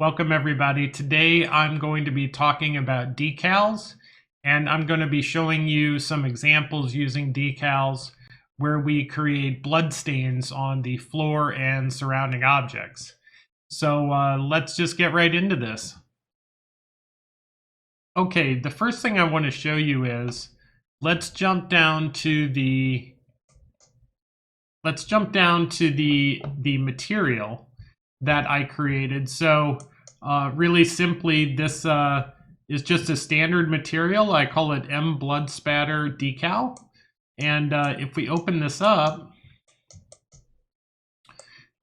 Welcome everybody. Today I'm going to be talking about decals, and I'm going to be showing you some examples using decals where we create blood stains on the floor and surrounding objects. So let's just get right into this. Okay, the first thing I want to show you is let's jump down to the material that I created. So really simply, this is just a standard material. I call it M Blood Spatter Decal. And if we open this up,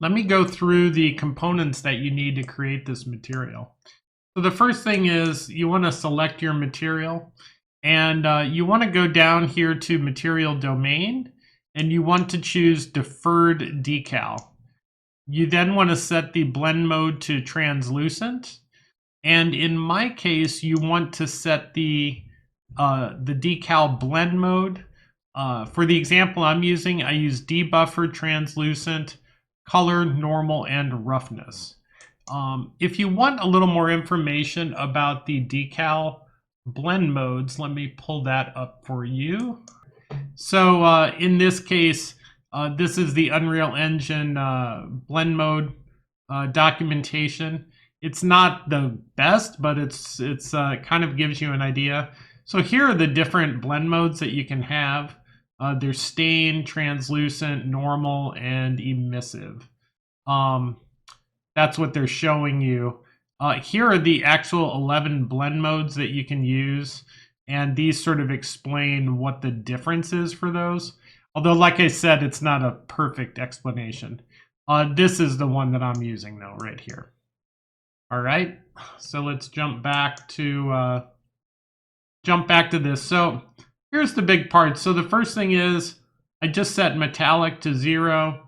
let me go through the components that you need to create this material. So the first thing is you want to select your material, and you want to go down here to Material Domain, and you want to choose Deferred Decal. You then want to set the blend mode to translucent, and in my case, you want to set the decal blend mode. For the example I'm using, I use debuffered, translucent, color, normal, and roughness. If you want a little more information about the decal blend modes, let me pull that up for you. So in this case, this is the Unreal Engine blend mode documentation. It's not the best, but it's kind of gives you an idea. So here are the different blend modes that you can have. There's stain, translucent, normal, and emissive. That's what they're showing you. Here are the actual 11 blend modes that you can use, and these sort of explain what the difference is for those. Although, like I said, it's not a perfect explanation. This is the one that I'm using though, right here. All right, so let's jump back to this. So here's the big part. So the first thing is I just set metallic to 0.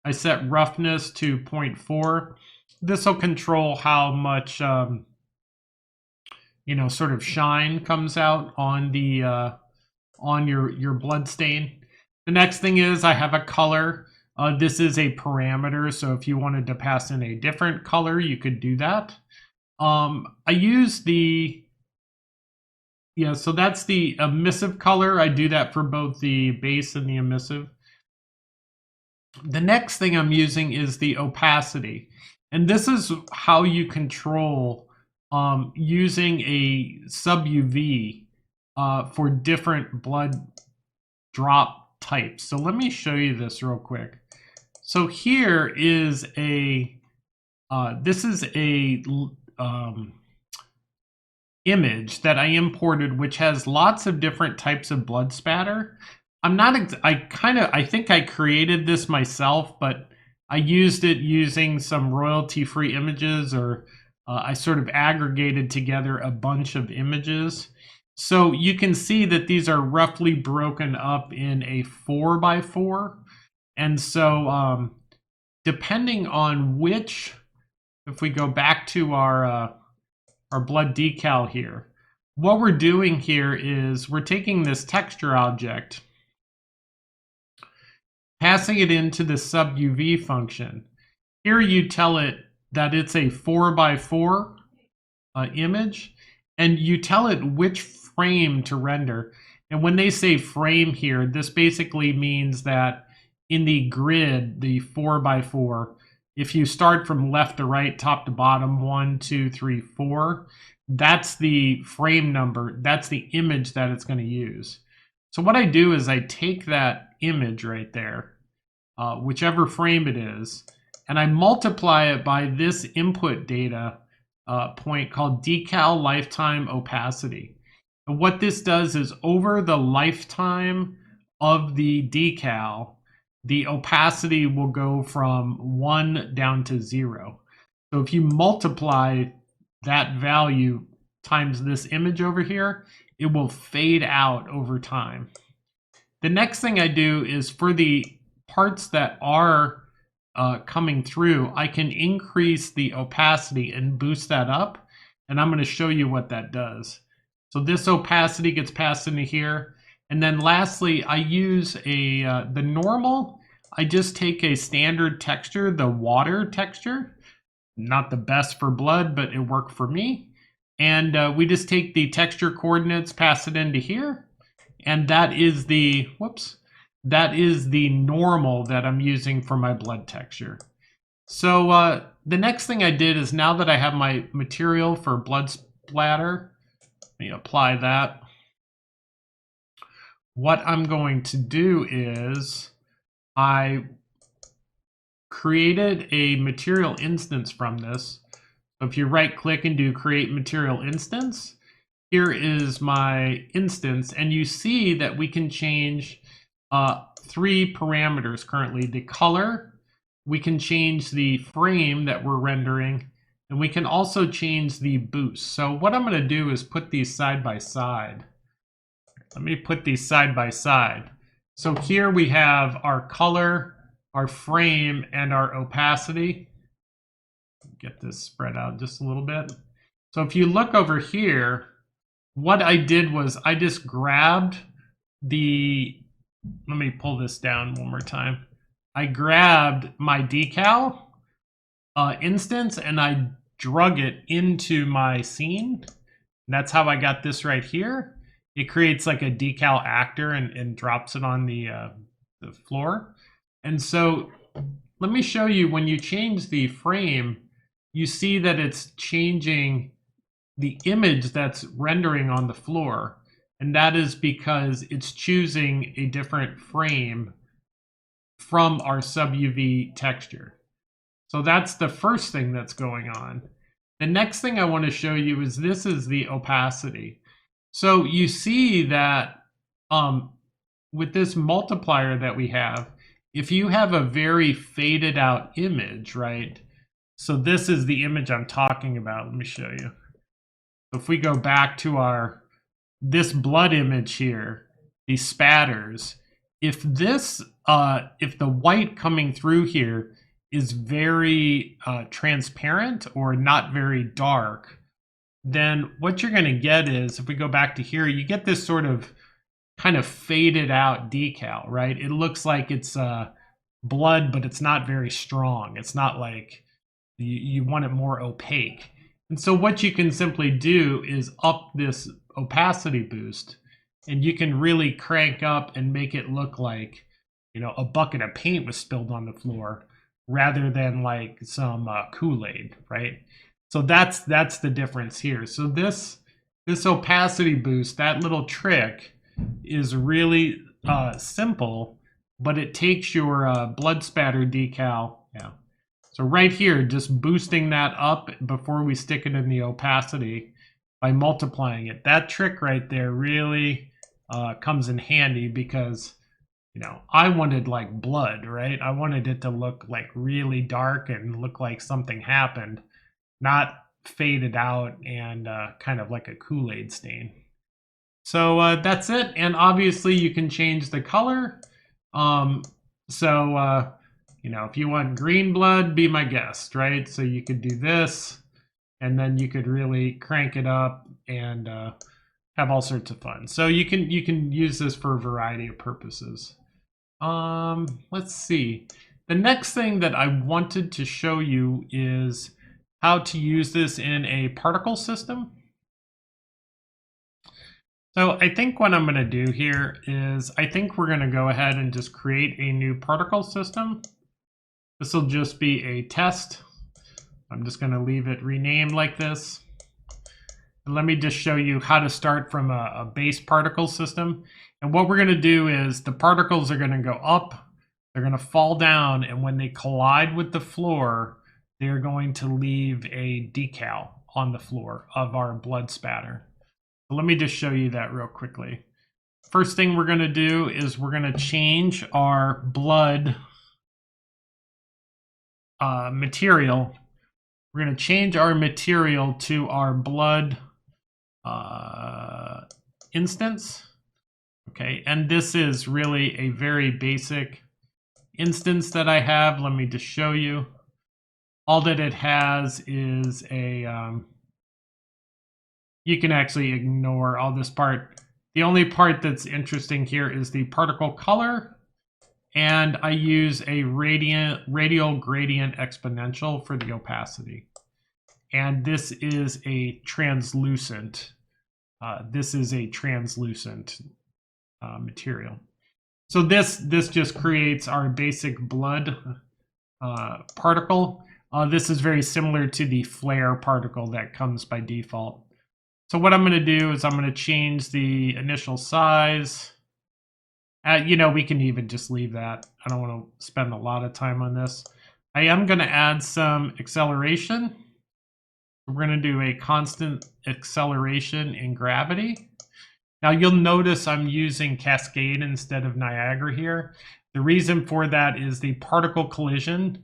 I set roughness to 0.4. This will control how much sort of shine comes out on the on your blood stain. The next thing is I have a color. This is a parameter, so if you wanted to pass in a different color, you could do that. I use the so that's the emissive color. I do that for both the base and the emissive. The next thing I'm using is the opacity. And this is how you control using a sub-UV for different blood drop types. So let me show you this real quick. So here is this is a image that I imported, which has lots of different types of blood spatter. I think I created this myself, but I used it using some royalty-free images, or I sort of aggregated together a bunch of images. So you can see that these are roughly broken up in a 4x4. And so depending on which, if we go back to our blood decal here, what we're doing here is we're taking this texture object, passing it into the sub-UV function. Here you tell it that it's a 4x4 image, and you tell it which frame to render. And when they say frame here, this basically means that in the grid, the 4x4, if you start from left to right, top to bottom, 1, 2, 3, 4, that's the frame number, that's the image that it's going to use. So what I do is I take that image right there, whichever frame it is, and I multiply it by this input data point called decal lifetime opacity. And what this does is over the lifetime of the decal, the opacity will go from 1 down to 0. So if you multiply that value times this image over here, it will fade out over time. The next thing I do is for the parts that are coming through, I can increase the opacity and boost that up, and I'm going to show you what that does. So this opacity gets passed into here, and then lastly, I use the normal. I just take a standard texture, the water texture. not the best for blood, but it worked for me. And we just take the texture coordinates, pass it into here, and that is the, whoops, that is the normal that I'm using for my blood texture. So the next thing I did is, now that I have my material for blood splatter, let me apply that. What I'm going to do is I created a material instance from this. So if you right click and do create material instance, here is my instance, and you see that we can change 3 parameters currently: the color, we can change the frame that we're rendering, and we can also change the boost. So what I'm going to do is put these side by side. Let me put these side by side. So here we have our color, our frame, and our opacity. Get this spread out just a little bit. So if you look over here, what I did was I just grabbed the, let me pull this down one more time. I grabbed my decal instance and I drug it into my scene. And that's how I got this right here. It creates like a decal actor and drops it on the floor. And so let me show you, when you change the frame, you see that it's changing the image that's rendering on the floor. And that is because it's choosing a different frame from our sub-UV texture. So that's the first thing that's going on. The next thing I want to show you is, this is the opacity. So you see that with this multiplier that we have, if you have a very faded out image, right? So this is the image I'm talking about. Let me show you. If we go back to this blood image here, these spatters, if this, if the white coming through here is very transparent or not very dark, then what you're going to get is, if we go back to here, you get this sort of kind of faded out decal, right? It looks like it's blood, but it's not very strong. It's not like, you want it more opaque. And so what you can simply do is up this opacity boost, and you can really crank up and make it look like, you know, a bucket of paint was spilled on the floor, rather than like some Kool-Aid, right? So that's the difference here. So this opacity boost, that little trick, is really simple, but it takes your blood spatter decal. Yeah. So right here, just boosting that up before we stick it in the opacity by multiplying it. That trick right there really comes in handy, because, you know, I wanted like blood, right? I wanted it to look like really dark and look like something happened, not faded out and kind of like a Kool-Aid stain. So that's it. And obviously you can change the color. You know, if you want green blood, be my guest, right? So you could do this, and then you could really crank it up and have all sorts of fun. So you can use this for a variety of purposes. Let's see. The next thing that I wanted to show you is how to use this in a particle system. So I think what I'm going to do here is, I think we're going to go ahead and just create a new particle system. This will just be a test. I'm just going to leave it renamed like this. And let me just show you how to start from a base particle system. And what we're going to do is, the particles are going to go up, they're going to fall down, and when they collide with the floor, they're going to leave a decal on the floor of our blood spatter. So let me just show you that real quickly. First thing we're going to do is, we're going to change our blood material. We're going to change our material to our blood instance. Okay, and this is really a very basic instance that I have. Let me just show you. All that it has is a, you can actually ignore all this part. The only part that's interesting here is the particle color. And I use a radial gradient exponential for the opacity. and this is a translucent. Material. So this just creates our basic blood particle. This is very similar to the flare particle that comes by default. So what I'm going to do is I'm going to change the initial size. You know, we can even just leave that. I don't want to spend a lot of time on this. I am going to add some acceleration. We're going to do a constant acceleration in gravity. Now you'll notice I'm using Cascade instead of Niagara here. The reason for that is the particle collision.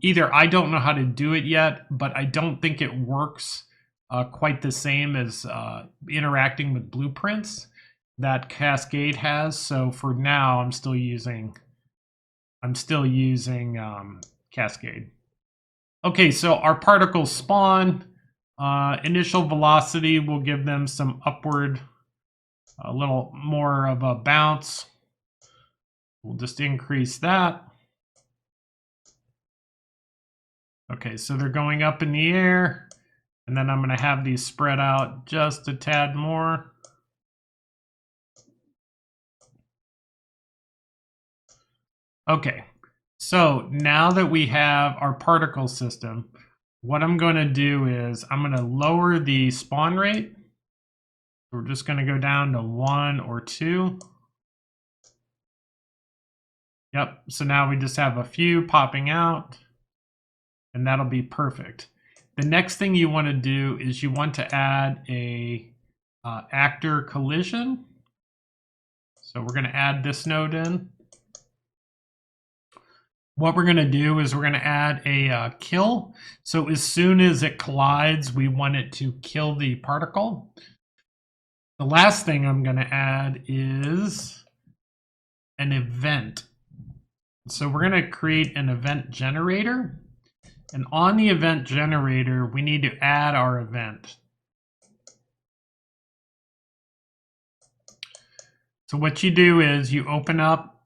Either I don't know how to do it yet, but I don't think it works quite the same as interacting with blueprints that Cascade has. So for now, I'm still using Cascade. Okay, so our particles spawn. Initial velocity will give them some upward, a little more of a bounce. We'll just increase that. Okay, so they're going up in the air, and then I'm going to have these spread out just a tad more. Okay, so now that we have our particle system, what I'm going to do is I'm going to lower the spawn rate. We're just going to go down to 1 or 2. Yep, so now we just have a few popping out, and that'll be perfect. The next thing you want to do is you want to add a actor collision. So we're going to add this node in. What we're going to do is we're going to add a kill. So as soon as it collides, we want it to kill the particle. The last thing I'm going to add is an event. So we're going to create an event generator. And on the event generator, we need to add our event. So what you do is you open up,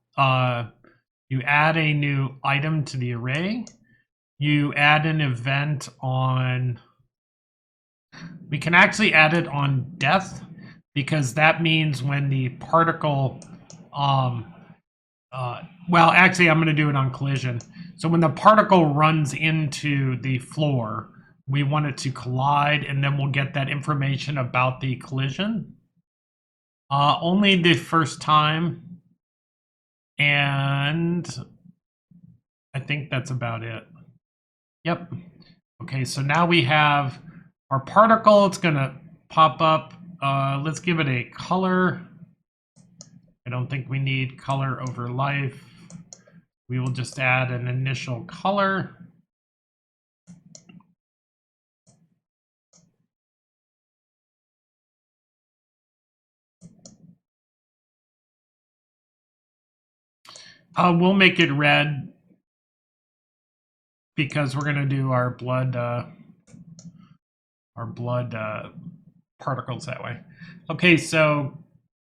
you add a new item to the array. You add an event on, we can actually add it on death, because that means when the particle, well, actually, I'm going to do it on collision. So when the particle runs into the floor, we want it to collide, and then we'll get that information about the collision. Only the first time. And I think that's about it. Yep. Okay, so now we have our particle. It's going to pop up. Let's give it a color. I don't think we need color over life. We will just add an initial color. We'll make it red because we're going to do our blood particles that way. Okay, so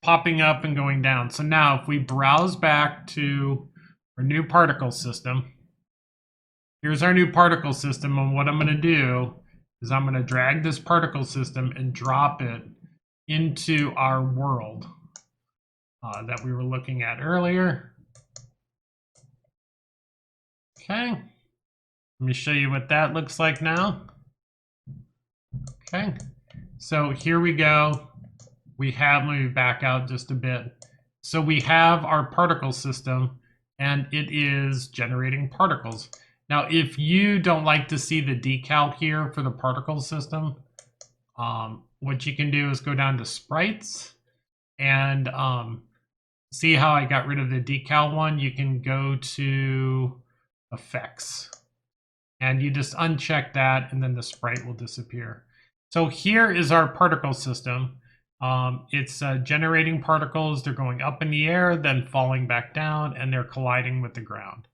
popping up and going down. So now if we browse back to our new particle system, here's our new particle system. And what I'm going to do is I'm going to drag this particle system and drop it into our world that we were looking at earlier. Okay, let me show you what that looks like now. Okay, so here we go. We have, let me back out just a bit. So we have our particle system, and it is generating particles. Now, if you don't like to see the decal here for the particle system, what you can do is go down to sprites and see how I got rid of the decal one. You can go to effects and you just uncheck that, and then the sprite will disappear. So here is our particle system. It's generating particles. They're going up in the air, then falling back down, and they're colliding with the ground.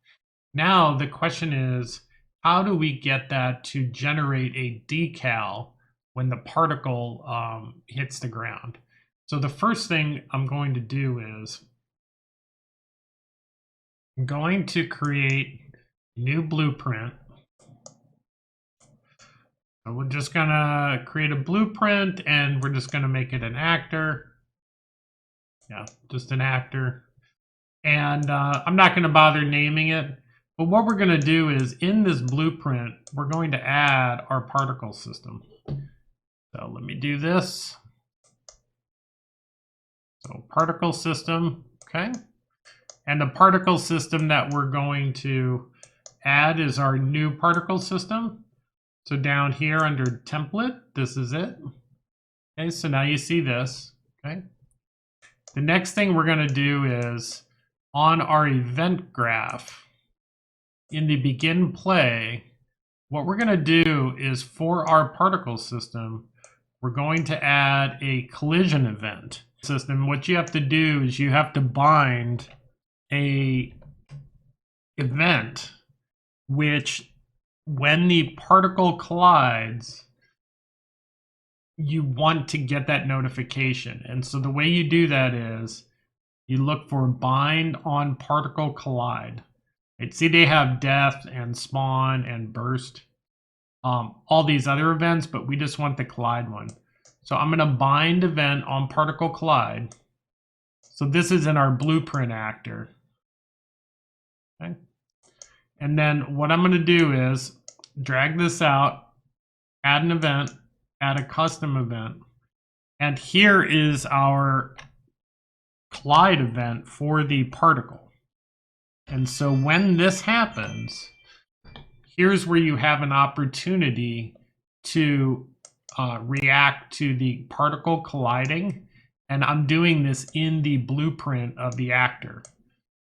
Now the question is, how do we get that to generate a decal when the particle hits the ground? So the first thing I'm going to do is I'm going to create a new blueprint. So we're just gonna create a blueprint and we're just gonna make it an actor. Yeah, just an actor. And I'm not gonna bother naming it, but what we're gonna do is in this blueprint, we're going to add our particle system. So let me do this. So particle system, okay. And the particle system that we're going to add is our new particle system. So down here under template, this is it. Okay, so now you see this, okay. The next thing we're gonna do is on our event graph, in the begin play, what we're gonna do is for our particle system, we're going to add a collision event system. What you have to do is you have to bind a event which when the particle collides, you want to get that notification. And so the way you do that is you look for bind on particle collide. Right? See, they have death and spawn and burst, all these other events, but we just want the collide one. So I'm going to bind event on particle collide. So this is in our blueprint actor. Okay. And then what I'm going to do is drag this out, add an event, add a custom event. And here is our collide event for the particle. And so when this happens, here's where you have an opportunity to react to the particle colliding. And I'm doing this in the blueprint of the actor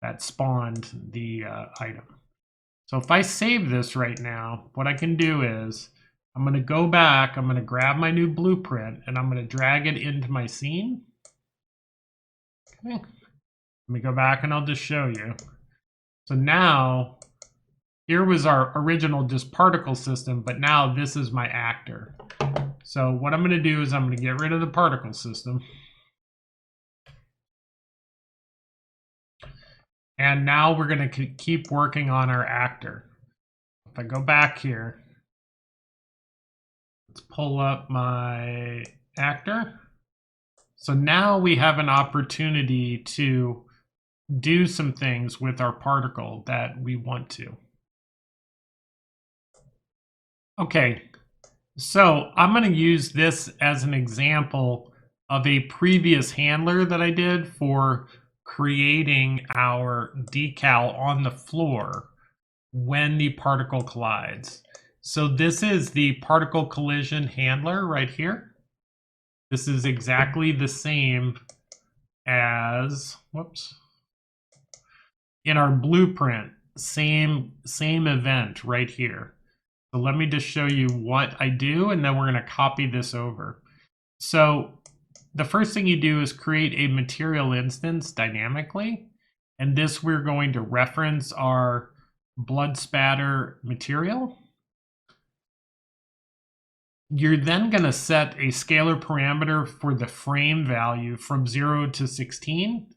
that spawned the item. So if I save this right now, what I can do is I'm going to go back, I'm going to grab my new blueprint, and I'm going to drag it into my scene. Okay. Let me go back and I'll just show you. So now, here was our original just particle system, but now this is my actor. So what I'm going to do is I'm going to get rid of the particle system. And now we're going to keep working on our actor. If I go back here, let's pull up my actor. So now we have an opportunity to do some things with our particle that we want to. Okay, so I'm going to use this as an example of a previous handler that I did for creating our decal on the floor when the particle collides. So this is the particle collision handler right here. This is exactly the same as, whoops, in our blueprint, same event right here. So let me just show you what I do, and then we're going to copy this over. So the first thing you do is create a material instance dynamically. And this we're going to reference our blood spatter material. You're then going to set a scalar parameter for the frame value from 0 to 16.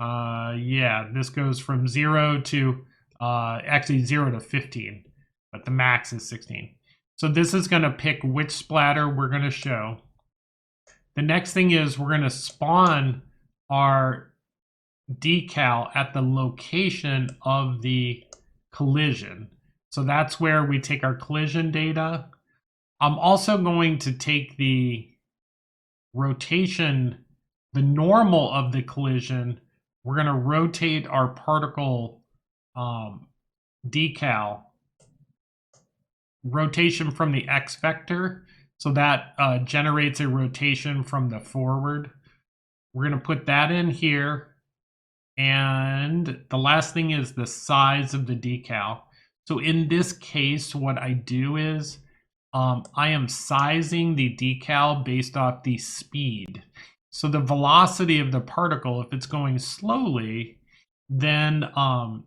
Yeah, this goes from 0 to, actually 0 to 15, but the max is 16. So this is going to pick which splatter we're going to show. The next thing is we're going to spawn our decal at the location of the collision. So that's where we take our collision data. I'm also going to take the rotation, the normal of the collision. We're going to rotate our particle decal, rotation from the X vector. So that generates a rotation from the forward. We're going to put that in here. And the last thing is the size of the decal. So in this case, what I do is I am sizing the decal based off the speed. So the velocity of the particle, if it's going slowly, then I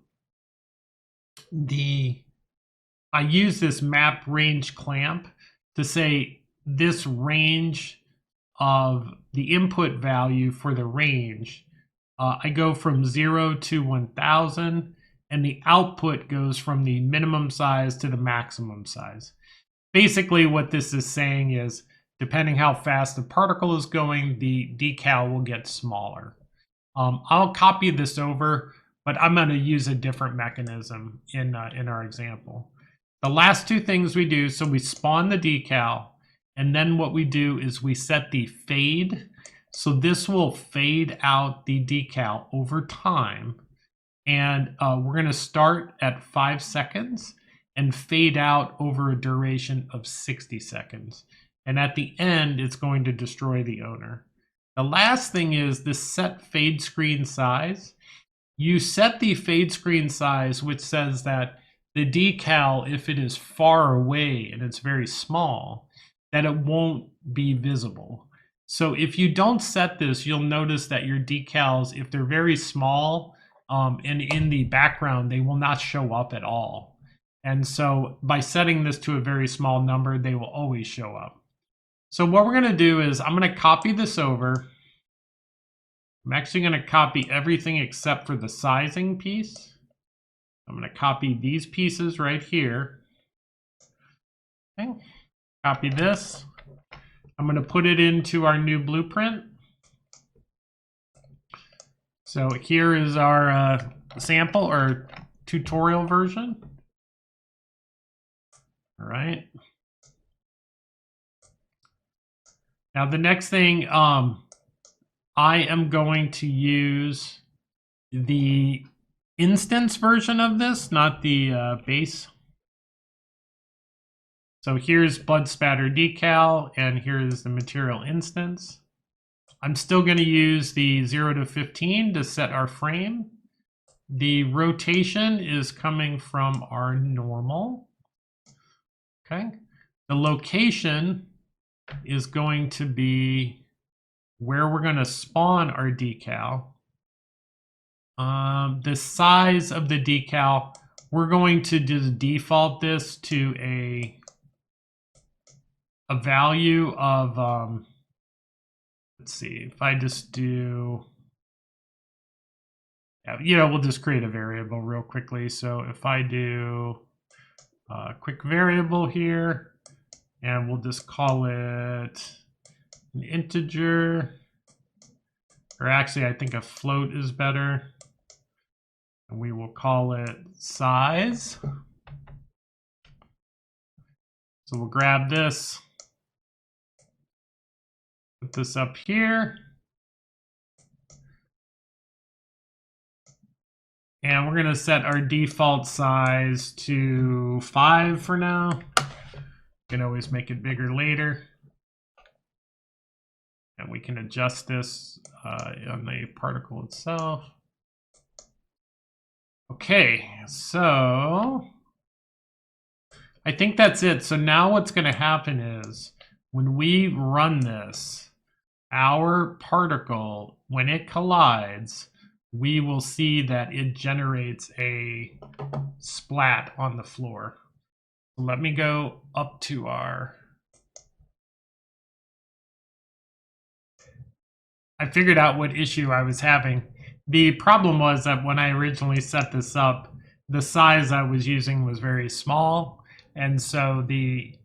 use this map range clamp to say this range of the input value for the range. I go from 0 to 1000, and the output goes from the minimum size to the maximum size. basically what this is saying is, depending how fast the particle is going, the decal will get smaller. I'll copy this over, but I'm going to use a different mechanism in our example. The last two things we do, so we spawn the decal, and then what we do is we set the fade. So this will fade out the decal over time. And we're going to start at 5 seconds and fade out over a duration of 60 seconds. And at the end, it's going to destroy the owner. The last thing is the set fade screen size. You set the fade screen size, which says that the decal, if it is far away and it's very small, that it won't be visible. So if you don't set this, you'll notice that your decals, if they're very small and in the background, they will not show up at all. And so by setting this to a very small number, they will always show up. So what we're going to do is I'm going to copy this over. I'm actually going to copy everything except for the sizing piece. I'm going to copy these pieces right here. Okay. Copy this. I'm going to put it into our new blueprint. So here is our sample or tutorial version. All right. Now the next thing, I am going to use the instance version of this, not the base. So here's blood spatter decal, and here's the material instance. I'm still going to use the 0 to 15 to set our frame. The rotation is coming from our normal. Okay. The location is going to be where we're going to spawn our decal. The size of the decal, we're going to just default this to a value of, let's see, if I just do, we'll just create a variable real quickly. So if I do a quick variable here, and we'll just call it an integer, or actually I think a float is better. And we will call it size. So we'll grab this, put this up here. And we're going to set our default size to 5 for now. You can always make it bigger later. And we can adjust this on the particle itself. Okay, so I think that's it. So now what's going to happen is when we run this, our particle, when it collides, we will see that it generates a splat on the floor. Let me go up to our... I figured out what issue I was having. The problem was that when I originally set this up, the size I was using was very small, and so the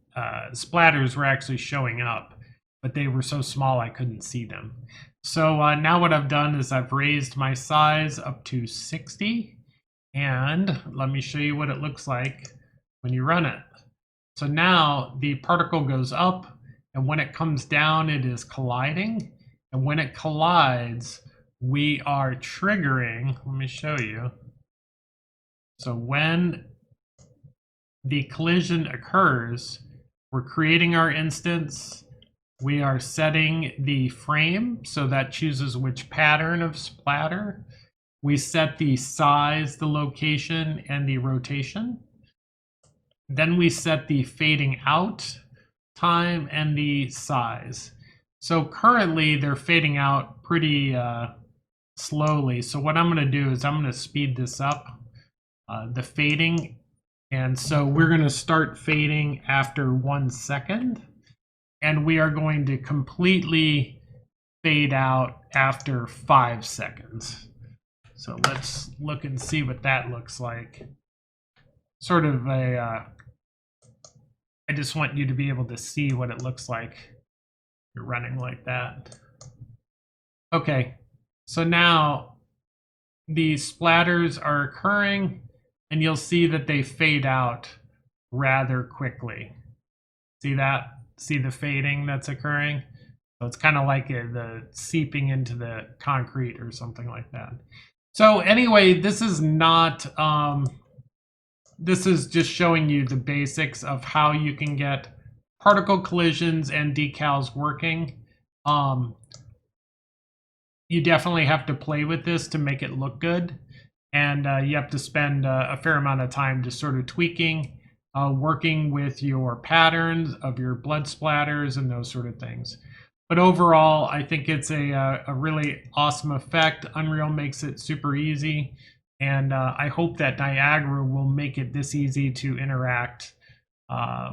splatters were actually showing up, but they were so small I couldn't see them. So now what I've done is I've raised my size up to 60, and let me show you what it looks like when you run it. So now the particle goes up, and when it comes down, it is colliding. And when it collides, we are triggering, let me show you. So when the collision occurs, we're creating our instance. We are setting the frame, so that chooses which pattern of splatter. We set the size, the location, and the rotation. Then we set the fading out time and the size. So currently they're fading out pretty slowly. So what I'm going to do is I'm going to speed this up, the fading. And so we're going to start fading after 1 second. And we are going to completely fade out after 5 seconds. So let's look and see what that looks like. Sort of a I just want you to be able to see what it looks like you're running like that. Okay, so now the splatters are occurring, and you'll see that they fade out rather quickly. See that? See the fading that's occurring? So it's kind of like the seeping into the concrete or something like that. So anyway, this is not, this is just showing you the basics of how you can get particle collisions and decals working. You definitely have to play with this to make it look good. And you have to spend a fair amount of time just sort of tweaking, working with your patterns of your blood splatters and those sort of things. But overall, I think it's a really awesome effect. Unreal makes it super easy. And I hope that Niagara will make it this easy to interact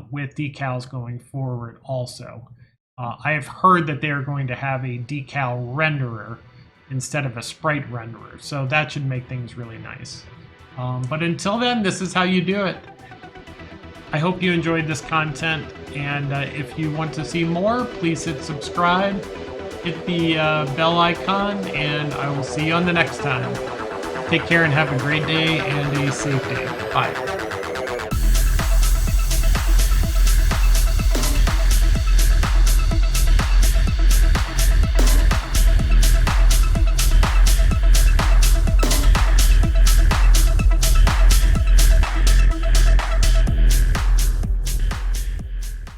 with decals going forward also. I have heard that they are going to have a decal renderer instead of a sprite renderer, so that should make things really nice. But until then, this is how you do it. I hope you enjoyed this content, and if you want to see more, please hit subscribe, hit the bell icon, and I will see you on the next time. Take care and have a great day and a safe day. Bye.